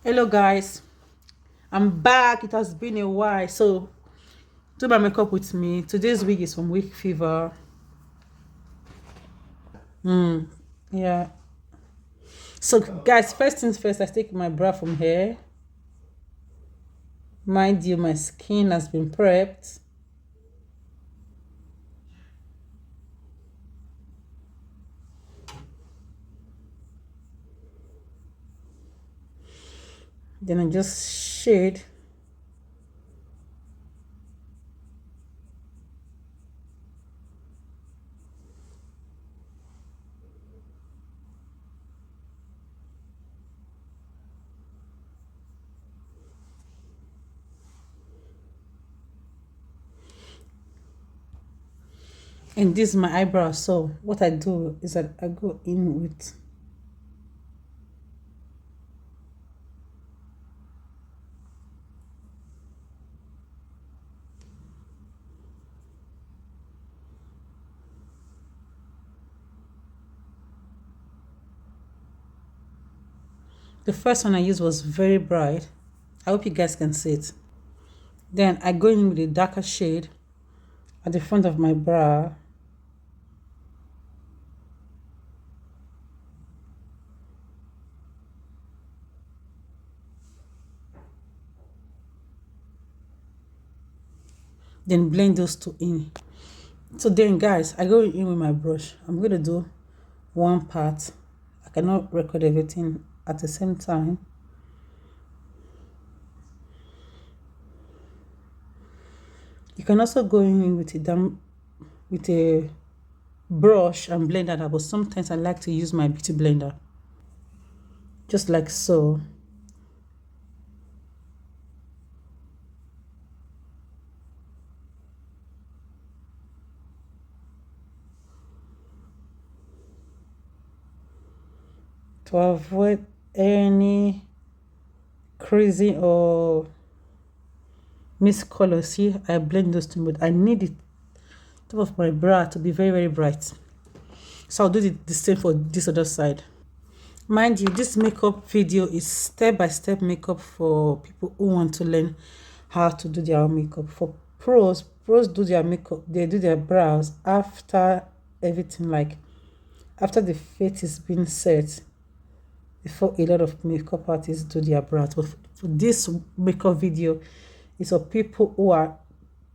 Hello guys, I'm back. It has been a while, so do my makeup with me. Today's wig is from Wig Fever. Yeah. So guys, first things first, I take my bra from here. Mind you, my skin has been prepped. Then I just shade. And this is my eyebrow. So what I do is that I go in with the first one I used was very bright. I hope you guys can see it. Then I go in with a darker shade at the front of my brow. Then blend those two in. So then guys, I go in with my brush. I'm going to do one part. I cannot record everything at the same time. You can also go in with a brush and blend that out, but sometimes I like to use my beauty blender. Just like so. To avoid any crazy or missed color. See, I blend those two, but I need the top of my brow to be very, very bright. So I'll do the same for this other side. Mind you, this makeup video is step-by-step makeup for people who want to learn how to do their own makeup. For pros do their makeup, they do their brows after everything, like after the face is being set, before a lot of makeup artists do their brows. But for this makeup video, it's for people who are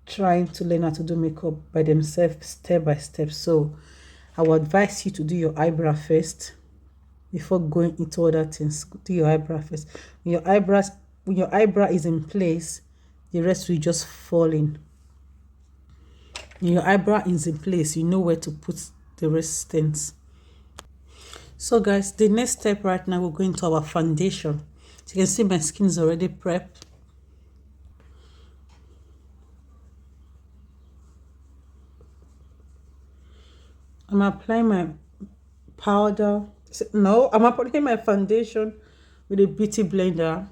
trying to learn how to do makeup by themselves step by step. So I would advise you to do your eyebrow first before going into other things. Do your eyebrow first. When your eyebrow is in place, the rest will just fall in. When your eyebrow is in place, you know where to put the rest things. So guys, the next step right now, we're going to our foundation. So you can see my skin is already prepped. I'm applying my powder. No, I'm applying my foundation with a beauty blender.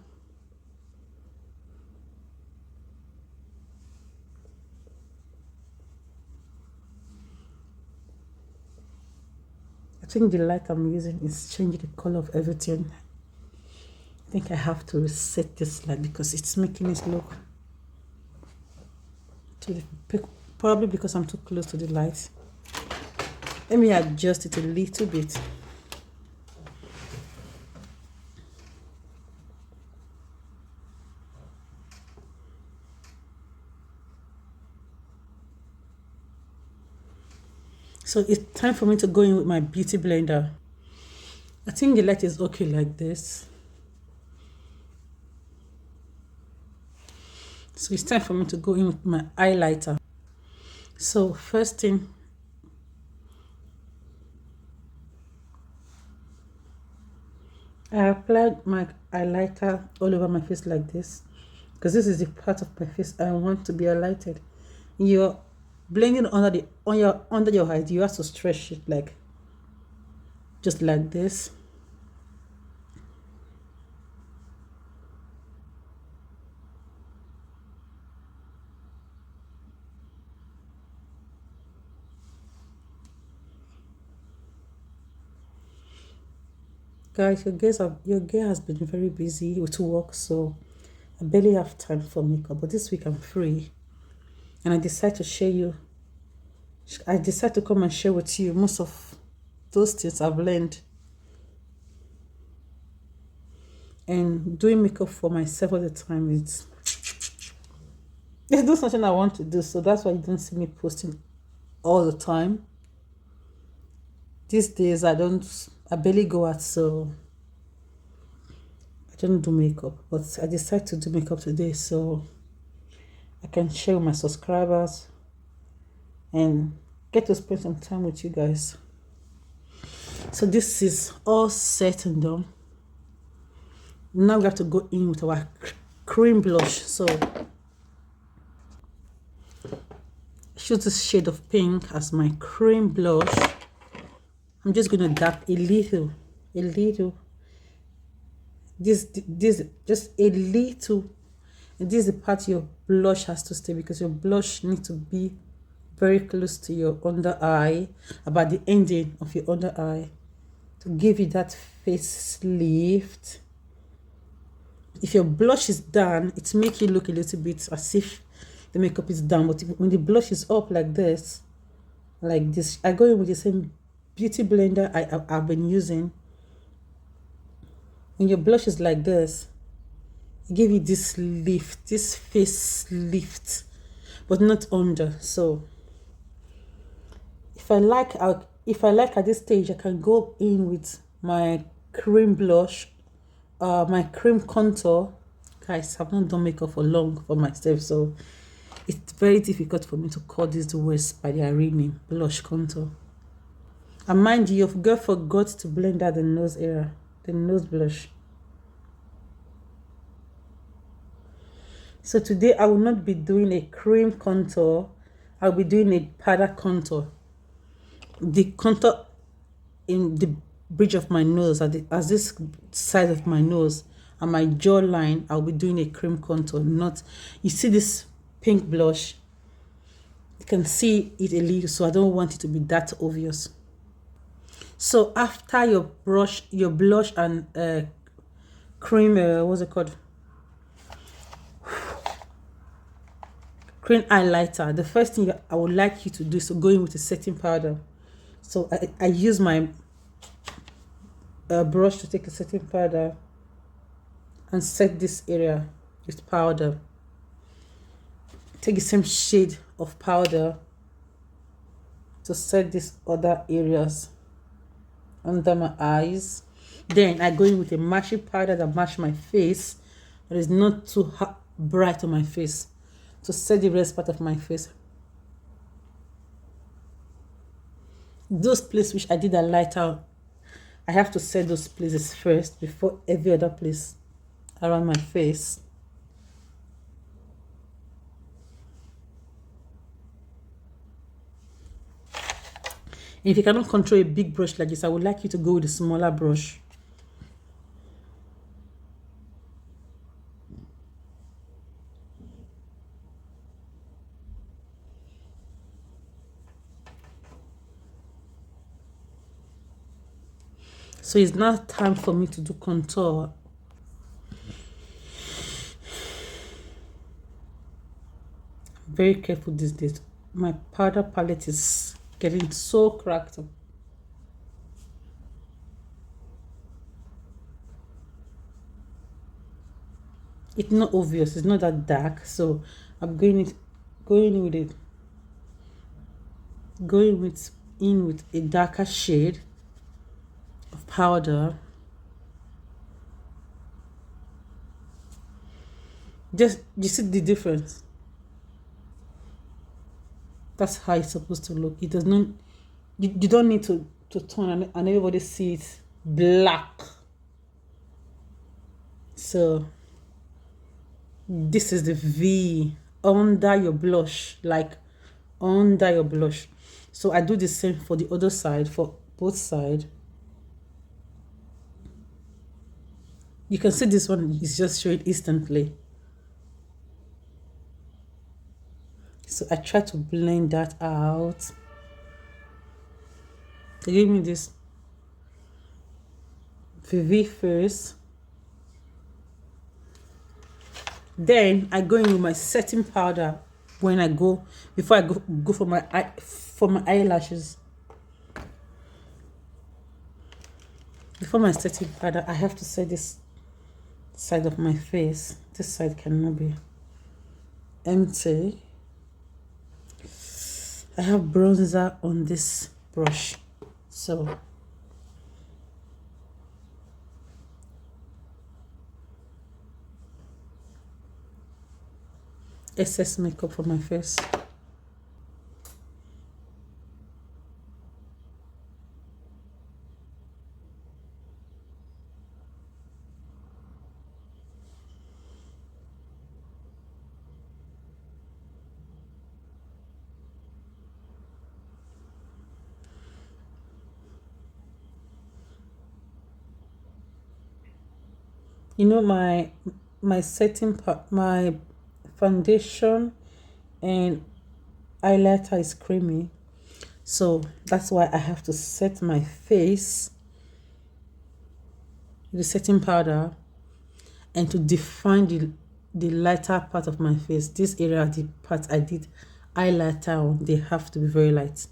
I think the light I'm using is changing the color of everything. I think I have to reset this light because it's making it look to the, probably because I'm too close to the light. Let me adjust it a little bit. So it's time for me to go in with my beauty blender. I think the light is okay like this. So it's time for me to go in with my highlighter. So first thing, I applied my highlighter all over my face like this because this is the part of my face I want to be highlighted. You're blending under your eyes, you have to stretch it like just like this. Guys, your girl has been very busy with work, so I barely have time for makeup. But this week I'm free, and I decide to come and share with you most of those things I've learned. And doing makeup for myself all the time, it's not something I want to do, so that's why you don't see me posting all the time. These days I barely go out, so I don't do makeup. But I decided to do makeup today so I can share with my subscribers and get to spend some time with you guys. So this is all set and done. Now we have to go in with our cream blush. So choose this shade of pink as my cream blush. I'm just going to dab a little. This just a little. And this is the part your blush has to stay, because your blush needs to be very close to your under eye, about the ending of your under eye, to give you that face lift. If your blush is done, it makes you look a little bit as if the makeup is done. But when the blush is up like this, I go in with the same beauty blender I've been using. When your blush is like this, it gives you this lift, this face lift, but not under. So if I like at this stage, I can go in with my cream blush, my cream contour. Guys, I've not done makeup for long for myself, so it's very difficult for me to call this the worst by their real name, blush contour. And mind you, your girl forgot to blend out the nose area, the nose blush. So today I will not be doing a cream contour. I'll be doing a powder contour. The contour in the bridge of my nose, as this side of my nose and my jawline, I'll be doing a cream contour. Not, you see this pink blush, you can see it a little, so I don't want it to be that obvious. So after your blush and cream, what's it called, cream highlighter, the first thing I would like you to do is to go in with a setting powder. So I use my brush to take a setting powder and set this area with powder. Take the same shade of powder to set these other areas under my eyes. Then I go in with a matching powder that match my face, that is not too bright on my face, to set the rest part of my face. Those places which I did a lighter, I have to set those places first before every other place around my face. If you cannot control a big brush like this, I would like you to go with a smaller brush. So it's now time for me to do contour. I'm very careful these days. My powder palette is getting so cracked. It's not obvious, it's not that dark, so I'm going with a darker shade of powder. Just, you see the difference? That's how it's supposed to look. It does not, you don't need to turn and everybody sees black. So this is the V under your blush, like under your blush. So I do the same for the other side, for both sides. You can see this one is just showing instantly. So I try to blend that out. They give me this VV first. Then I go in with my setting powder when I go before I go for my eyelashes. Before my setting powder, I have to set this side of my face. This side cannot be empty. I have bronzer on this brush, so excess makeup for my face. You know, my setting part, my foundation and highlighter is creamy, so that's why I have to set my face with the setting powder and to define the lighter part of my face. This area, the part I did highlighter on, they have to be very light.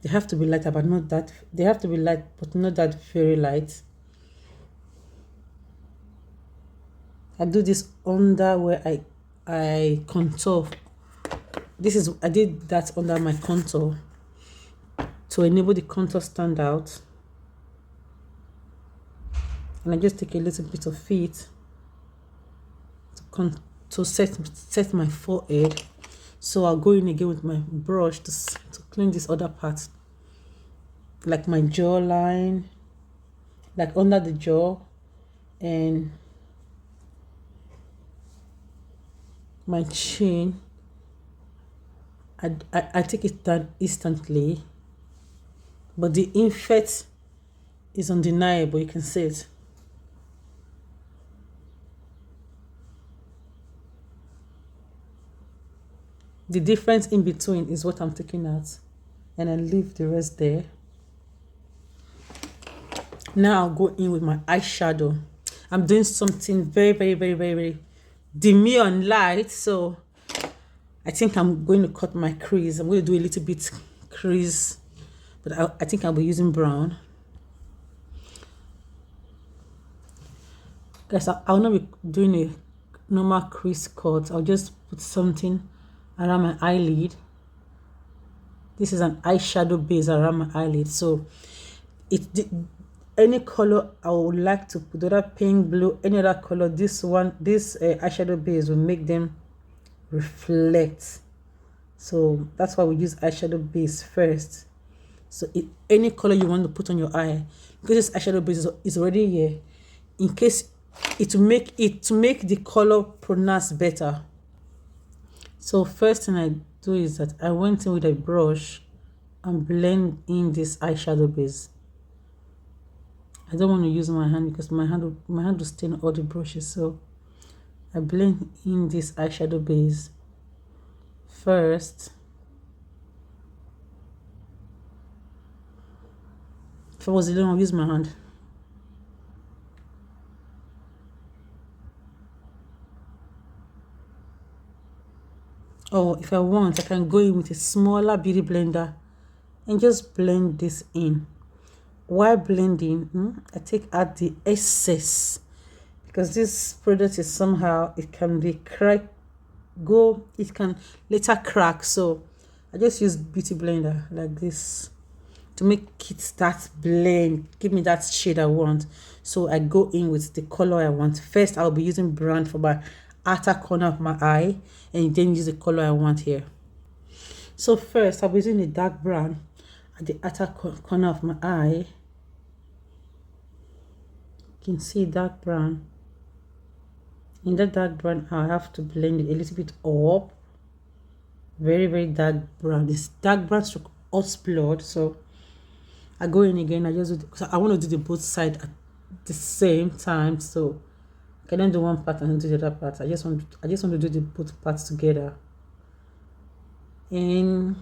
They have to be lighter, but not that. They have to be light, but not that very light. I do this under where I contour. I did that under my contour to enable the contour stand out. And I just take a little bit of it to set my forehead. So I'll go in again with my brush to clean this other part, like my jawline, like under the jaw, and my chin. I take it down instantly, but the effect is undeniable. You can see it. The difference in between is what I'm taking out, and I leave the rest there. Now I'll go in with my eyeshadow. I'm doing something very, very, very, very, very demure and light, so I think I'm going to cut my crease. I'm going to do a little bit crease, but I think I'll be using brown. Guys, I'll not be doing a normal crease cut. I'll just put something around my eyelid. This is an eyeshadow base around my eyelid, so any color I would like to put, whether pink, blue, any other color, this eyeshadow base will make them reflect. So that's why we use eyeshadow base first. So any color you want to put on your eye, because this eyeshadow base is already here, in case to make the color pronounce better. So first thing I do is that I went in with a brush and blend in this eyeshadow base. I don't want to use my hand because my hand will stain all the brushes, so I blend in this eyeshadow base first. If I was alone, I'll use my hand. Or if I want, I can go in with a smaller beauty blender and just blend this in. While blending, I take out the excess, because this product is somehow, it can be it can later crack, so I just use beauty blender like this to make it start blend, give me that shade I want. So I go in with the color I want. First I'll be using brown for my outer corner of my eye, and then use the color I want here. So first I'll be using the dark brown at the outer corner of my eye. You can see dark brown. In that dark brown, I have to blend it a little bit up. Very, very dark brown. This dark brown stroke hot blood. So I go in again. I want to do the both side at the same time. So I cannot do one part and do the other part. I just want to do the both parts together. And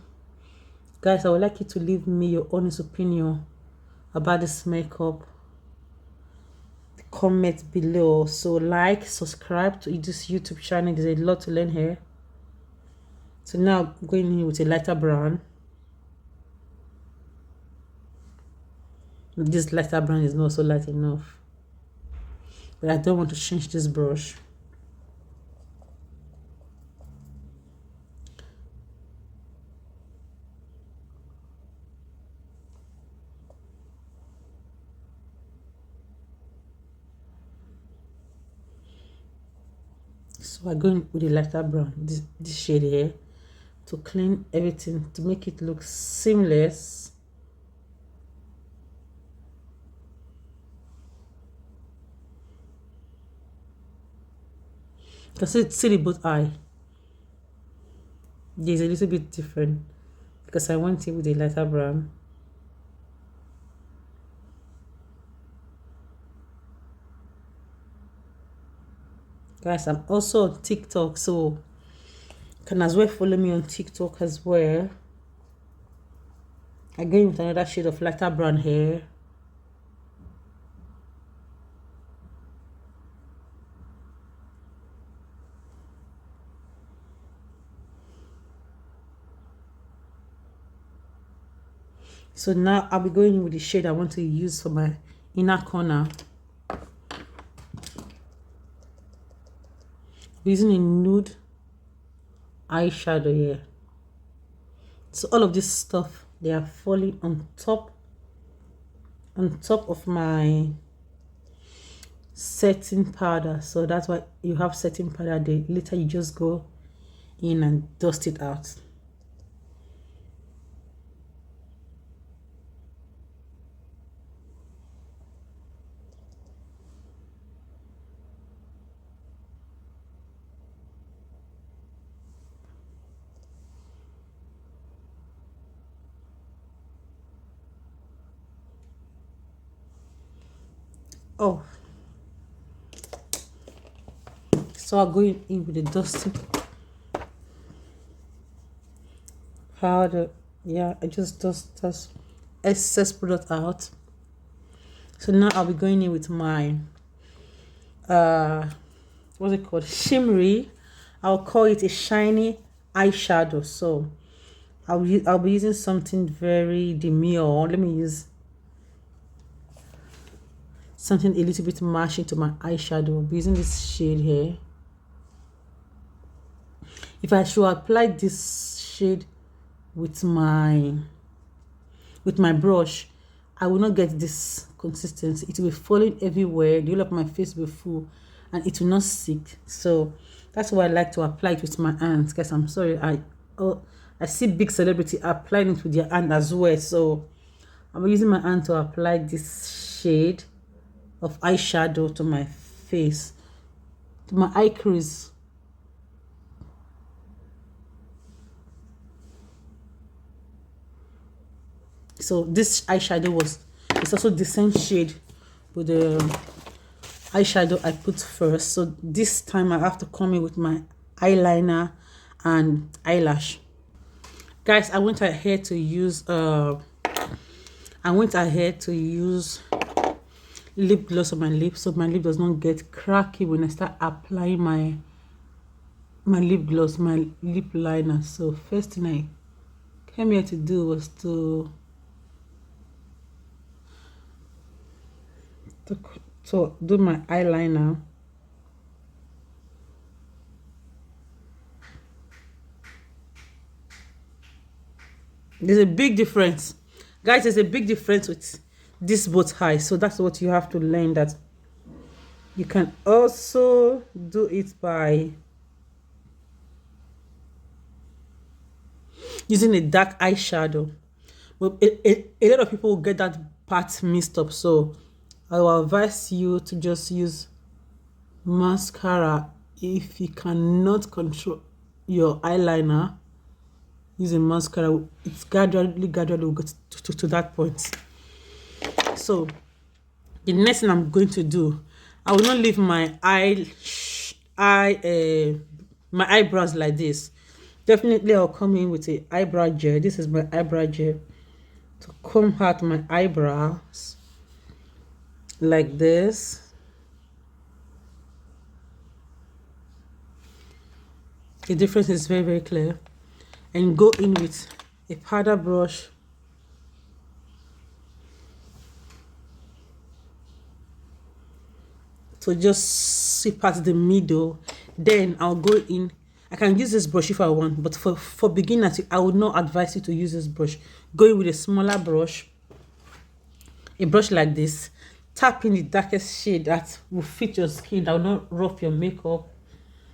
guys, I would like you to leave me your honest opinion about this makeup. comment below. So like, subscribe to this YouTube channel. There's a lot to learn here. So now I'm going in with a lighter brown. This lighter brown is not so light enough, but I don't want to change this brush. So I'm going with a lighter brown, this shade here, to clean everything, to make it look seamless. You can see the both eye. There's a little bit different because I went in with a lighter brown. Guys, I'm also on TikTok, so you can as well follow me on TikTok as well. Again with another shade of lighter brown here. So now I'll be going in with the shade I want to use for my inner corner. I'm using a nude eyeshadow here. So all of this stuff, they are falling on top of my setting powder. So that's why you have setting powder there. Later you just go in and dust it out. Oh, so I'm going in with the dusting powder. Yeah, I just dust excess product out. So now I'll be going in with my what's it called, shimmery. I'll call it a shiny eyeshadow. So I'll be using something very demure. Let me use something a little bit matching to my eyeshadow. I'll be using this shade here. If I should apply this shade with my brush, I will not get this consistency. It will be falling everywhere. The whole of my face will be full and it will not stick. So that's why I like to apply it with my hands. Guys, I'm sorry, I see big celebrity applying it with their hand as well. So I'm using my hand to apply this shade of eyeshadow to my face, to my eye crease. So this eyeshadow it's also the same shade with the eyeshadow I put first. So this time I have to come in with my eyeliner and eyelash. Guys, I went ahead to use lip gloss on my lips, so my lip does not get cracky when I start applying my lip gloss, my lip liner. So first thing I came here to do was to do my eyeliner. There's a big difference, guys. There's a big difference with this both eye. So that's what you have to learn, that you can also do it by using a dark eyeshadow. But a lot of people will get that part mixed up. So I will advise you to just use mascara. If you cannot control your eyeliner using mascara, it's gradually will get to that point. So the next thing I'm going to do, I will not leave my my eyebrows like this. Definitely I'll come in with a eyebrow gel. This is my eyebrow gel to comb out my eyebrows like this. The difference is very, very clear. And go in with a powder brush. So just sweep out the middle. Then I'll go in. I can use this brush if I want, but for beginners, I would not advise you to use this brush. Go in with a smaller brush, a brush like this. Tap in the darkest shade that will fit your skin, that will not rough your makeup.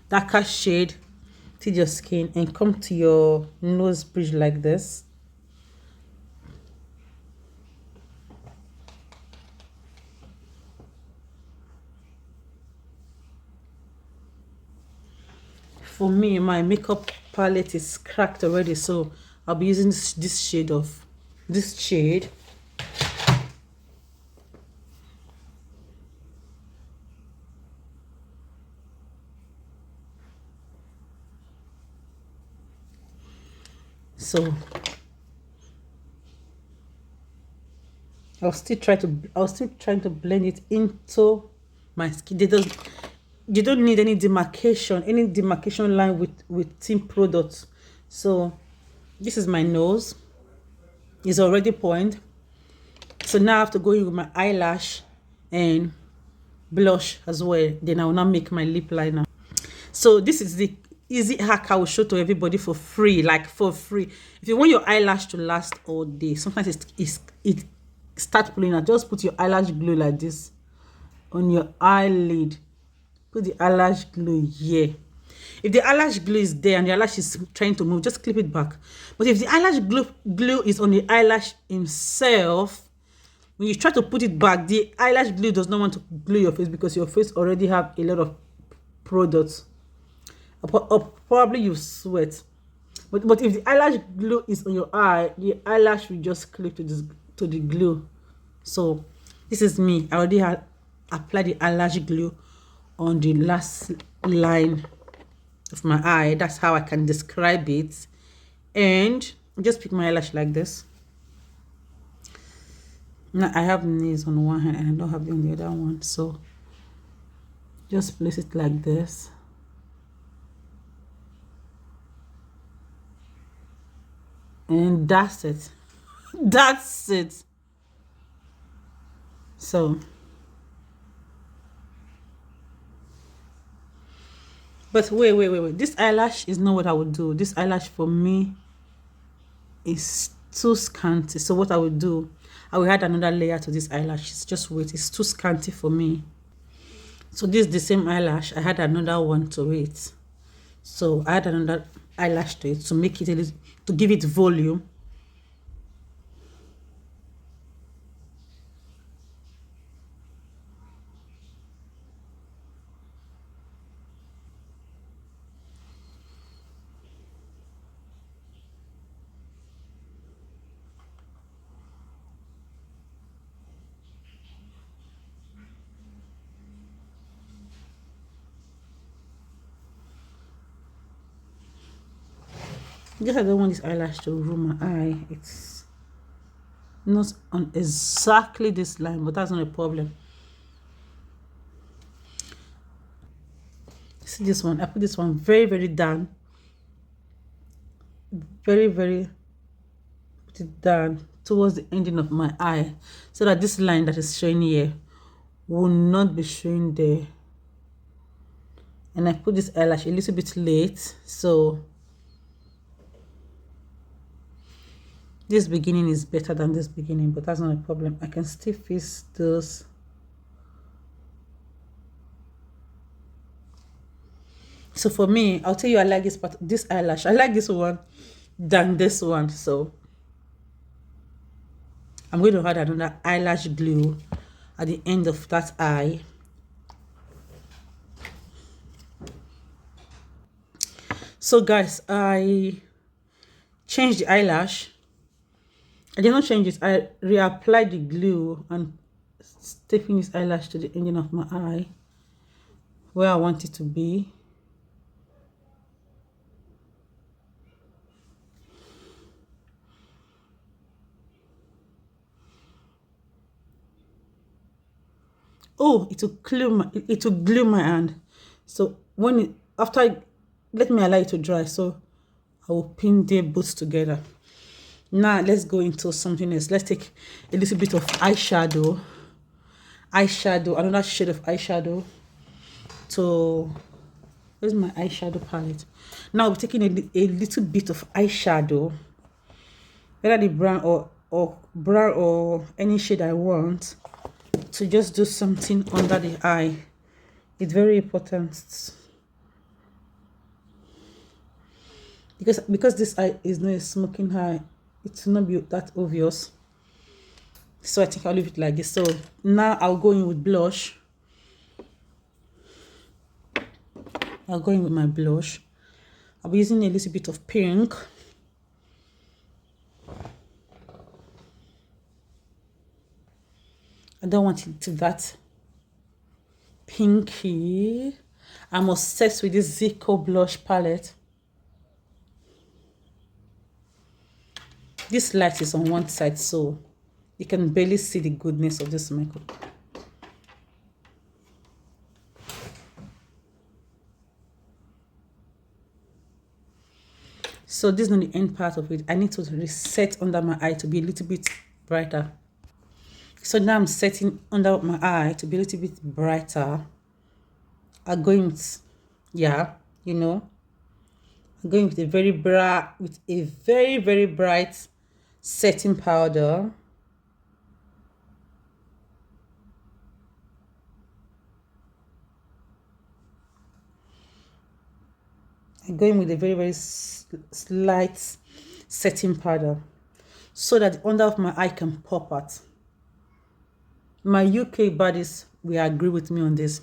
Darker shade, fit your skin, and come to your nose bridge like this. For me, my makeup palette is cracked already, so I'll be using this shade. So I'll still trying to blend it into my skin. You don't need any demarcation line with tint products. So this is my nose. It's already pointed. So now I have to go in with my eyelash and blush as well. Then I will now make my lip liner. So this is the easy hack I will show to everybody for free, like for free. If you want your eyelash to last all day, sometimes it start pulling out. Just put your eyelash glue like this on your eyelid. Put the eyelash glue here. If the eyelash glue is there and the eyelash is trying to move, just clip it back. But if the eyelash glue is on the eyelash himself, when you try to put it back, the eyelash glue does not want to glue your face because your face already have a lot of products. Or probably you sweat. But if the eyelash glue is on your eye, the eyelash will just clip to the glue. So this is me. I already had applied the eyelash glue on the last line of my eye. That's how I can describe it. And just pick my eyelash like this. Now I have nails on one hand and I don't have it on the other one, so just place it like this. And that's it. That's it. So but wait, this eyelash is not what I would do. This eyelash for me is too scanty. So what I would do, I will add another layer to this eyelash. Just wait, it's too scanty for me. So this is the same eyelash. I had another one to it. So I add another eyelash to it to make it a little, to give it volume. Just I don't want this eyelash to ruin my eye. It's not on exactly this line, but that's not a problem. See this one? I put this one very down. Very put it down towards the ending of my eye, so that this line that is showing here will not be showing there. And I put this eyelash a little bit late, so this beginning is better than this beginning, but that's not a problem. I can still fix those. So for me, I'll tell you I like this part, this eyelash. I like this one than this one. So I'm going to add another eyelash glue at the end of that eye. So guys, I changed the eyelash. I did not change it. I reapplied the glue and taking this eyelash to the ending of my eye where I want it to be. Oh, it will glue my hand. So when after let me allow it to dry. So I will pin them both together. Now let's go into something else. Let's take a little bit of eyeshadow. Another shade of eyeshadow. To where's my eyeshadow palette? Now we're taking a little bit of eyeshadow, whether the brown or any shade I want, to just do something under the eye. It's very important because this eye is not a smoking eye. It will not be that obvious. So I think I'll leave it like this. So now I'll go in with blush. I'll go in with my blush. I'll be using a little bit of pink. I don't want it to that pinky. I'm obsessed with this Zico blush palette. This light is on one side, so you can barely see the goodness of this makeup. So this is not the end part of it. I need to reset under my eye to be a little bit brighter. So now I'm setting under my eye to be a little bit brighter. I'm going with, yeah, you know, I'm going with a very bright, very bright setting powder. I'm going with a very slight setting powder so that the under of my eye can pop out. My UK buddies will agree with me on this.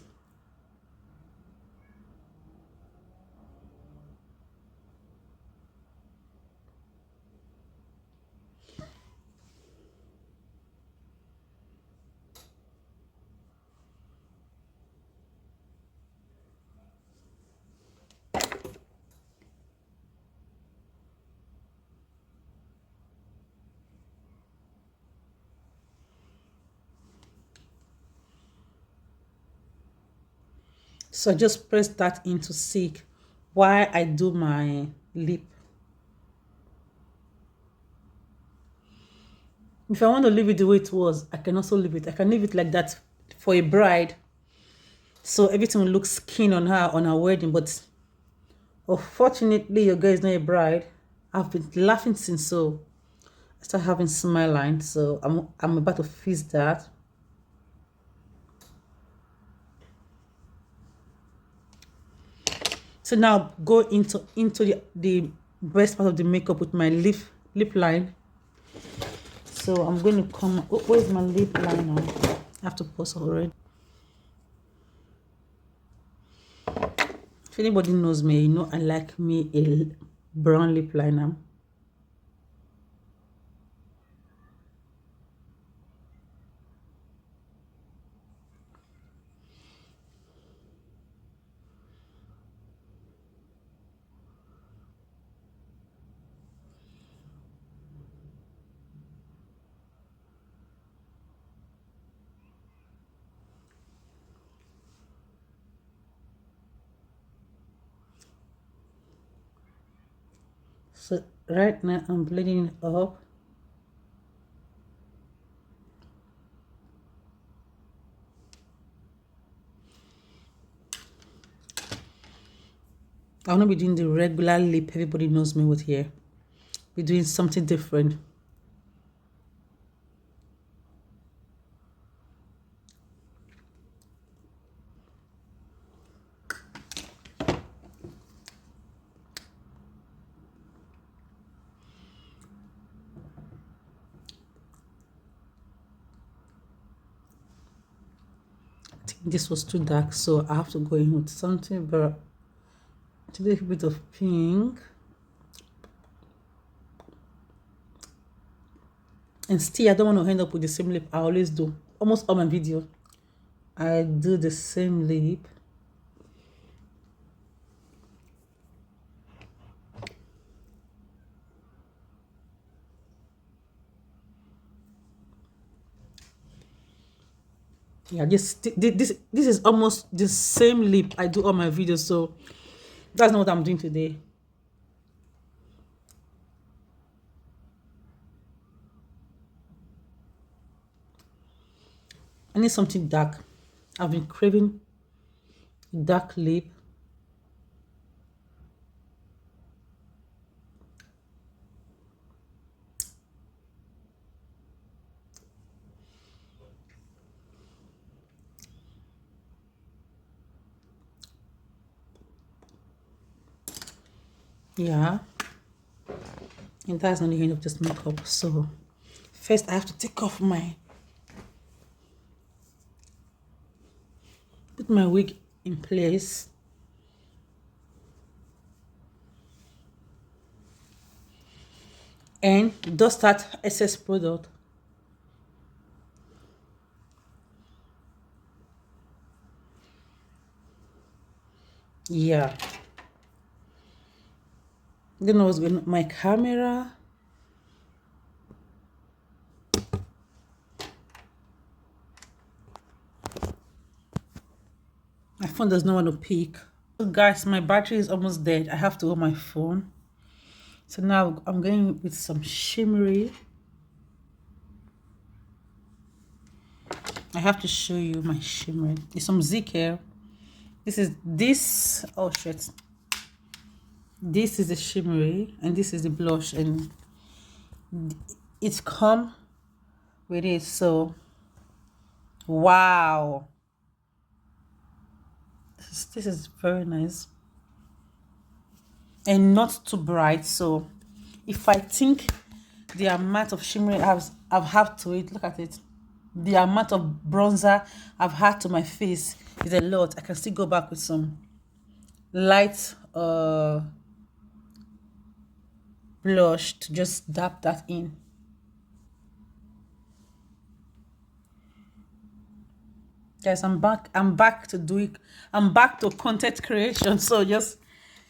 So just press that in to see why I do my lip. If I want to leave it the way it was, I can also leave it. I can leave it like that for a bride, so everything will look skin on her on her wedding. But unfortunately, your girl is not a bride. I've been laughing since, so I start having smile lines. So I'm about to fix that. So now go into the best part of the makeup with my lip line. So I'm going to come. Oh, where's my lip liner? I have to pause already. If anybody knows me, you know I like me a brown lip liner. So right now I'm blending it up. I'll not be doing the regular lip everybody knows me with here. Be doing something different. I think this was too dark, so I have to go in with something, but a little bit of pink. And still, I don't want to end up with the same lip. I always do. Almost all my videos, I do the same lip. Yeah, this is almost the same lip I do all my videos. So That's not what I'm doing today. I need something dark. I've been craving dark lip. Yeah. And that's not the end of this makeup. So first I have to take off put my wig in place. And dust that excess product. Yeah. Then I was going my camera. My phone does not want to peak. So guys, my battery is almost dead. I have to hold my phone. So now I'm going with some shimmery. I have to show you my shimmery. It's some ZK. Oh shit. This is the shimmery and this is the blush, and it's come with it. So wow. This is very nice. And not too bright. So if I think the amount of shimmery I've had to it, look at it. The amount of bronzer I've had to my face is a lot. I can still go back with some light blush to just dab that in. Guys, I'm back to doing, I'm back to content creation. So just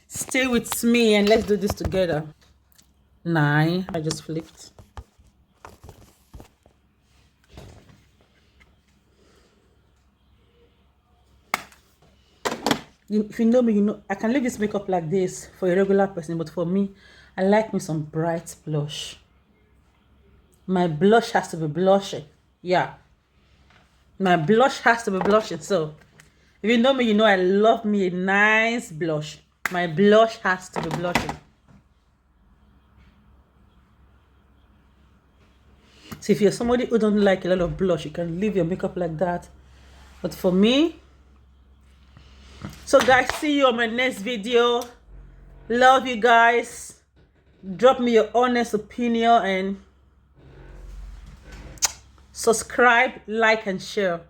stay with me and let's do this together. 9. I just flipped. If you know me, you know I can leave this makeup like this for a regular person, but for me, I like me some bright blush. My blush has to be blushing. Yeah. My blush has to be blushing. So if you know me, you know I love me a nice blush. My blush has to be blushing. So if you're somebody who don't like a lot of blush, you can leave your makeup like that. But for me, so guys, see you on my next video. Love you guys. Drop me your honest opinion and subscribe, like, and share.